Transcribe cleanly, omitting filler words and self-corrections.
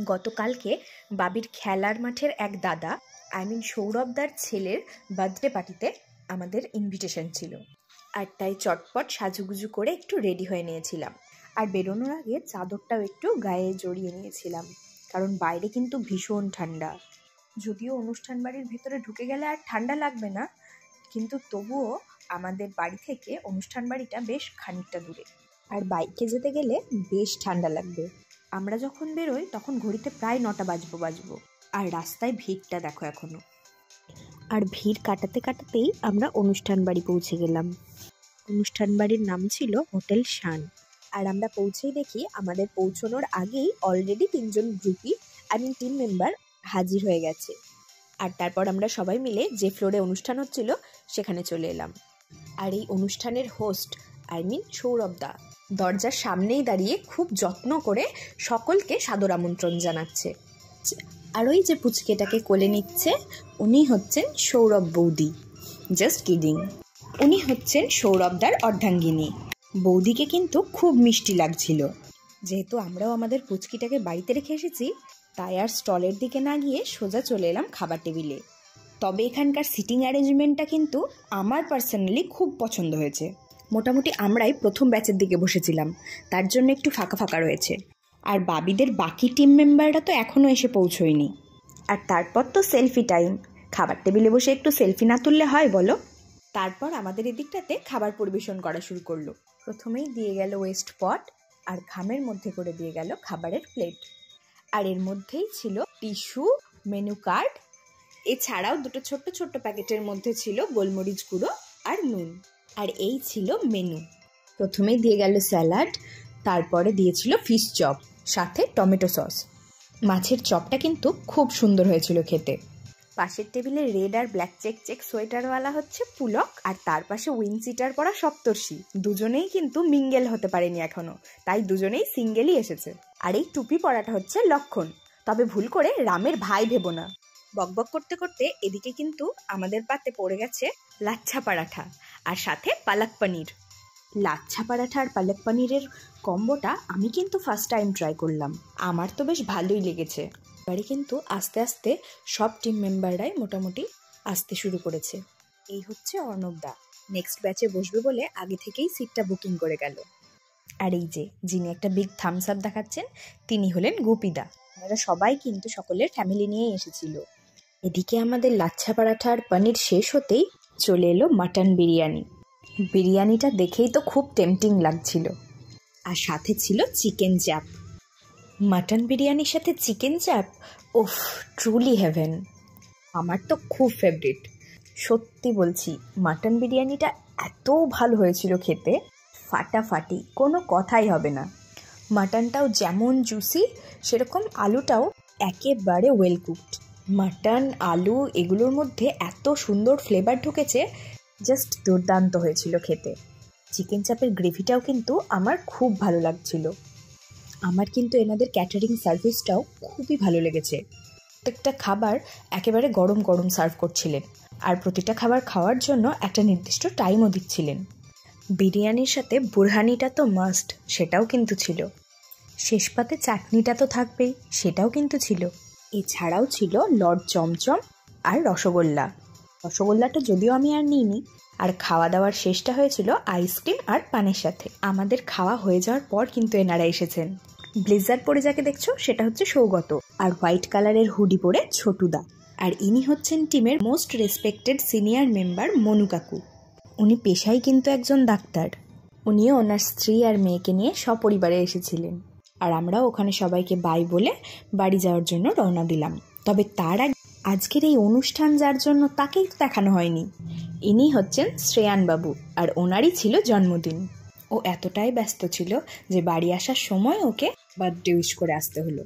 গতকালকে বাবির খেলার মাঠের এক দাদা সৌরভদার ছেলের বার্থডে পার্টিতে আমাদের ইনভিটেশন ছিল, আর তাই চটপট সাজুগুজু করে একটু রেডি হয়ে নিয়েছিলাম। আর বেরোনোর আগে চাদরটাও একটু গায়ে জড়িয়ে নিয়েছিলাম, কারণ বাইরে কিন্তু ভীষণ ঠান্ডা। যদিও অনুষ্ঠান বাড়ির ভেতরে ঢুকে গেলে আর ঠান্ডা লাগবে না, কিন্তু তবুও আমাদের বাড়ি থেকে অনুষ্ঠান বাড়িটা বেশ খানিকটা দূরে, আর বাইকে যেতে গেলে বেশ ঠান্ডা লাগবে। আমরা যখন বেরোই তখন ঘড়িতে প্রায় 9টা বাজবো, আর রাস্তায় ভিড়টা দেখো এখনো। আর ভিড় কাটাতে কাটাতেই আমরা অনুষ্ঠান বাড়ি পৌঁছে গেলাম। অনুষ্ঠান বাড়ির নাম ছিল হোটেল শান। আর আমরা পৌঁছেই দেখি আমাদের পৌঁছানোর আগেই অলরেডি 3জন গ্রুপই টিম মেম্বার হাজির হয়ে গেছে। আর তারপর আমরা সবাই মিলে যে ফ্লোরে অনুষ্ঠান হচ্ছিল সেখানে চলে এলাম। আর এই অনুষ্ঠানের হোস্ট সৌরভদা দরজার সামনেই দাঁড়িয়ে খুব যত্ন করে সকলকে সাদর আমন্ত্রণ জানাচ্ছে। আর ওই যে পুচকেটাকে কোলে নিচ্ছে উনি হচ্ছেন সৌরভ বৌদি। জাস্ট কিডিং, উনি হচ্ছেন সৌরভদার অর্ধাঙ্গিনী। বৌদিকে কিন্তু খুব মিষ্টি লাগছিল। যেহেতু আমরাও আমাদের পুচকিটাকে বাড়িতে রেখে এসেছি, তাই আর স্টলের দিকে না গিয়ে সোজা চলে এলাম খাবার টেবিলে। তবে এখানকার সিটিং অ্যারেঞ্জমেন্টটা কিন্তু আমার পার্সোনালি খুব পছন্দ হয়েছে। মোটামুটি আমরাই প্রথম ব্যাচের দিকে বসেছিলাম, তার জন্য একটু ফাঁকা ফাঁকা রয়েছে। আর বাবিদের বাকি টিম মেম্বাররা তো এখনও এসে পৌঁছয়নি। আর তারপর তো সেলফি টাইম। খাবার টেবিলে বসে একটু সেলফি না তুললে হয় বলো? তারপর আমাদের এদিকটাতে খাবার পরিবেশন করা শুরু করলো। প্রথমেই দিয়ে গেল ওয়েস্ট পট, আর ঘামের মধ্যে করে দিয়ে গেল খাবারের প্লেট। আর এর মধ্যেই ছিল টিস্যু, মেনু কার্ড, এছাড়াও দুটো ছোট্ট ছোট্ট প্যাকেটের মধ্যে ছিল গোলমরিচ গুঁড়ো আর নুন। আর এই ছিল মেনু। প্রথমেই দিয়ে গেল স্যালাড, তারপরে দিয়েছিল ফিশ চপ, সাথে টমেটো সস। মাছের চপটা কিন্তু খুব সুন্দর হয়েছিল খেতে। পাশের টেবিলে রেড আর ব্ল্যাক চেক সোয়েটারওয়ালা হচ্ছে পুলক, আর তার পাশে উইন্ডচিটার পরা সপ্তর্ষি। দুজনেই কিন্তু মিঙ্গেল হতে পারেনি এখনো, তাই দুজনেই সিঙ্গেলই এসেছে। আর এই টুপি পরাটা হচ্ছে লক্ষণ, তবে ভুল করে রামের ভাই ভেবো না। বকবক করতে করতে এদিকে কিন্তু আমাদের পাতে পড়ে গেছে লাচ্ছা পরাঠা, আর সাথে পালক পনির। লাচ্ছা পরাঠা আর পালক পনিরের কম্বোটা আমি কিন্তু ফার্স্ট টাইম ট্রাই করলাম, আমার তো বেশ ভালোই লেগেছে। এবারে কিন্তু আস্তে আস্তে সব টিম মেম্বাররাই মোটামুটি আসতে শুরু করেছে। এই হচ্ছে অর্ণবদা, নেক্সট ব্যাচে বসবে বলে আগে থেকেই সিটটা বুকিং করে গেল। আর এই যে যিনি একটা বিগ থামস আপ দেখাচ্ছেন তিনি হলেন গোপীদা। আমরা সবাই কিন্তু সকলের ফ্যামিলি নিয়েই এসেছিল। এদিকে আমাদের লাচ্ছা পরাঠা আর পনির শেষ হতেই চলে এলো মাটন বিরিয়ানি। বিরিয়ানিটা দেখেই তো খুব টেম্পটিং লাগছিল। আর সাথে ছিল চিকেন চাপ। মাটন বিরিয়ানির সাথে চিকেন চাপ, ওফ, ট্রুলি হেভেন। আমার তো খুব ফেভারিট। সত্যি বলছি, মাটন বিরিয়ানিটা এত ভালো হয়েছিল খেতে, ফাটাফাটি, কোনো কথাই হবে না। মাটনটাও যেমন জুসি, সেরকম আলুটাও একেবারে ওয়েল কুকড। মাটন, আলু এগুলোর মধ্যে এত সুন্দর ফ্লেভার ঢুকেছে, জাস্ট দুর্দান্ত হয়েছিল খেতে। চিকেন চাপের গ্রেভিটাও কিন্তু আমার খুব ভালো লাগছিল। আমার কিন্তু এনাদের ক্যাটারিং সার্ভিসটাও খুবই ভালো লেগেছে। প্রত্যেকটা খাবার একেবারে গরম গরম সার্ভ করছিলেন, আর প্রতিটা খাবার খাওয়ার জন্য একটা নির্দিষ্ট টাইমও দিচ্ছিলেন। বিরিয়ানির সাথে বুরহানিটা তো মাস্ট, সেটাও কিন্তু ছিল। শেষ পাতে চাটনিটা তো থাকবেই, সেটাও কিন্তু ছিল। এছাড়াও ছিল লর্ড চমচম আর রসগোল্লা। রসগোল্লাটা যদিও আমি আর নিইনি। আর খাওয়া দাওয়ার শেষটা হয়েছিল আইসক্রিম আর পানের সাথে। আমাদের খাওয়া হয়ে যাওয়ার পর কিন্তু এনারা এসেছেন। ব্লেজার পরে যাকে দেখছো সেটা হচ্ছে সৌগত, আর হোয়াইট কালারের হুডি পরে ছোটুদা। আর ইনি হচ্ছেন টিমের most respected senior member Manu কাকু। উনি পেশায় কিন্তু একজন ডাক্তার। উনিও ওনার স্ত্রী আর মেয়েকে নিয়ে সপরিবারে এসেছিলেন। আর আমরাও ওখানে সবাইকে বাই বলে বাড়ি যাওয়ার জন্য রওনা দিলাম। তবে তার আগে আজকের এই অনুষ্ঠান যার জন্য তাকেই তো দেখানো হয়নি। ইনি হচ্ছেন শ্রেয়ান বাবু, আর ওনারই ছিল জন্মদিন। ও এতটাই ব্যস্ত ছিল যে বাড়ি আসার সময় ওকে বার্থডে উইশ করে আসতে হলো।